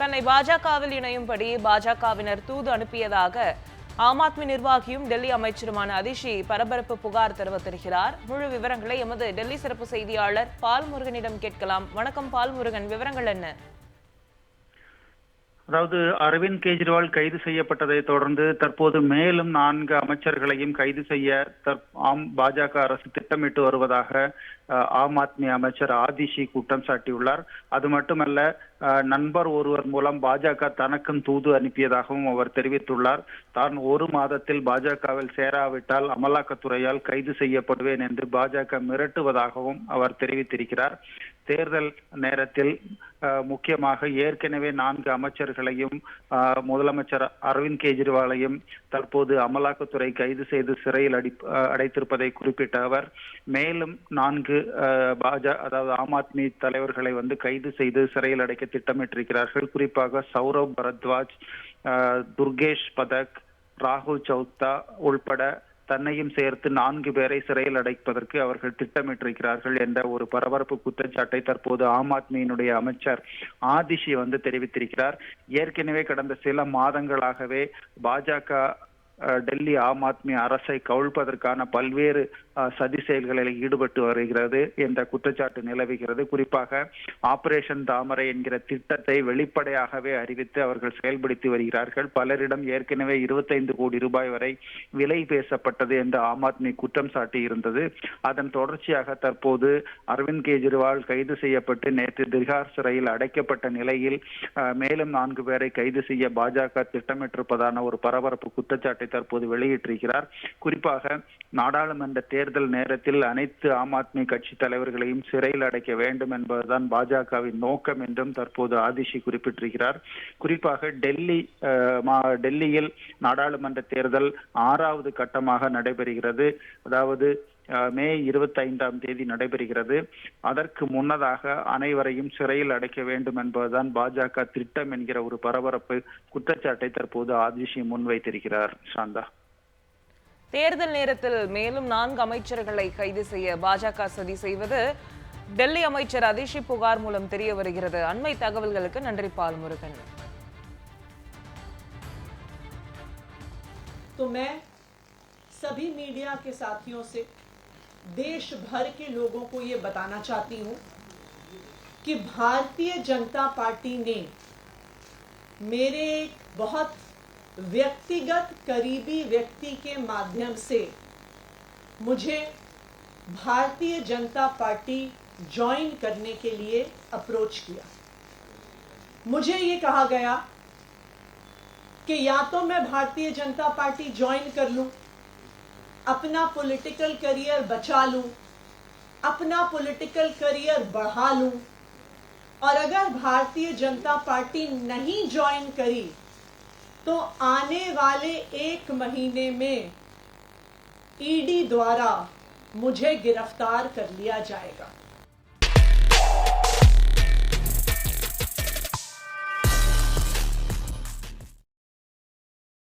தன்னை பாஜகவில் இணையும்படி பாஜகவினர் தூது அனுப்பியதாக ஆம் ஆத்மி நிர்வாகியும் டெல்லி அமைச்சருமான அதிஷி பரபரப்பு புகார் தெரிவித்திருக்கிறார். முழு விவரங்களை எமது டெல்லி சிறப்பு செய்தியாளர் பால்முருகனிடம் கேட்கலாம். வணக்கம் பால்முருகன், விவரங்கள் என்ன? அதாவது அரவிந்த் கெஜ்ரிவால் கைது செய்யப்பட்டதை தொடர்ந்து தற்போது மேலும் 4 அமைச்சர்களையும் கைது செய்ய பாஜக அரசு திட்டமிட்டு வருவதாக ஆம் ஆத்மி அமைச்சர் ஆதிஷி குற்றம் சாட்டியுள்ளார். அது மட்டுமல்ல, நண்பர் ஒருவர் மூலம் பாஜக தனக்கும் தூது அனுப்பியதாகவும் அவர் தெரிவித்துள்ளார். தான் 1 மாதத்தில் பாஜகவில் சேராவிட்டால் அமலாக்கத்துறையால் கைது செய்யப்படுவேன் என்று பாஜக மிரட்டுவதாகவும் அவர் தெரிவித்திருக்கிறார். தேர்தல் நேரத்தில் முக்கியமாக ஏற்கனவே 4 அமைச்சர்களையும் முதலமைச்சர் அரவிந்த் கெஜ்ரிவாலையும் தற்போது அமலாக்கத்துறை கைது செய்து சிறையில் அடைத்திருப்பதை குறிப்பிட்ட அவர் மேலும் 4 அதாவது ஆம் ஆத்மி தலைவர்களை கைது செய்து சிறையில் அடைக்க திட்டமிட்டிருக்கிறார்கள். குறிப்பாக சௌரவ் பரத்வாஜ், துர்கேஷ் பதக், ராகுல் சௌத்தா உள்பட தன்னையும் சேர்த்து 4 பேரை சிறையில் அடைப்பதற்கு அவர்கள் திட்டமிட்டிருக்கிறார்கள் என்ற ஒரு பரபரப்பு குற்றச்சாட்டை தற்போது ஆம் ஆத்மியினுடைய அமைச்சர் ஆதிஷி தெரிவித்திருக்கிறார். ஏற்கனவே கடந்த சில மாதங்களாகவே பாஜக டெல்லி ஆம் ஆத்மி அரசை கவிழ்ப்பதற்கான பல்வேறு சதி செயல்களில் ஈடுபட்டு வருகிறது என்ற குற்றச்சாட்டு நிலவுகிறது. குறிப்பாக ஆபரேஷன் தாமரை என்கிற திட்டத்தை வெளிப்படையாகவே அறிவித்து அவர்கள் செயல்படுத்தி வருகிறார்கள். பலரிடம் ஏற்கனவே 25 கோடி ரூபாய் வரை விலை பேசப்பட்டது என்று ஆம் ஆத்மி குற்றம் சாட்டி இருந்தது. அதன் தொடர்ச்சியாக தற்போது அரவிந்த் கெஜ்ரிவால் கைது செய்யப்பட்டு நேற்று திகார் சிறையில் அடைக்கப்பட்ட நிலையில் மேலும் 4 பேரை கைது செய்ய பாஜக திட்டமிட்டிருப்பதான ஒரு பரபரப்பு குற்றச்சாட்டை தற்போது வெளியிட்டிருக்கிறார். குறிப்பாக நாடாளுமன்ற தேர்தல் நேரத்தில் அனைத்து ஆம் ஆத்மி கட்சி தலைவர்களையும் சிறையில் அடைக்க வேண்டும் என்பதுதான் பாஜகவின் நோக்கம் என்றும் தற்போது ஆதிஷி குறிப்பிட்டிருக்கிறார். குறிப்பாக டெல்லியில் நாடாளுமன்ற தேர்தல் 6வது கட்டமாக நடைபெறுகிறது. அதாவது மே 25ஆம் தேதி நடைபெறுகிறது. அதற்கு முன்னதாக அனைவரையும் சிறையில் அடைக்க வேண்டும் என்பதுதான் பாஜக திட்டம் என்கிற ஒரு பரபரப்பு குற்றச்சாட்டை தற்போது ஆதிஷி முன்வைத்திருக்கிறார். சாந்தா, தேர்தல் நேரத்தில் மேலும் 4 அமைச்சர்களை கைது செய்ய பாஜக சதி செய்வது டெல்லி அமைச்சர் அதிஷி புகார் மூலம் தெரிய வருகிறது. அண்மை தகவல்களுக்கு நன்றி பால்முருகன். तो मैं सभी मीडिया के साथियों से देश भर के लोगों को ये बताना चाहती हूं कि भारतीय जनता पार्टी ने मेरे एक बहुत व्यक्तिगत करीबी व्यक्ति के माध्यम से मुझे भारतीय जनता पार्टी ज्वाइन करने के लिए अप्रोच किया। मुझे ये कहा गया कि या तो मैं भारतीय जनता पार्टी ज्वाइन कर लूं, अपना पॉलिटिकल करियर बचा लूं, अपना पॉलिटिकल करियर बढ़ा लूं, और अगर भारतीय जनता पार्टी नहीं ज्वाइन करी तो आने वाले 1 महीने में ईडी द्वारा मुझे गिरफ्तार कर लिया जाएगा।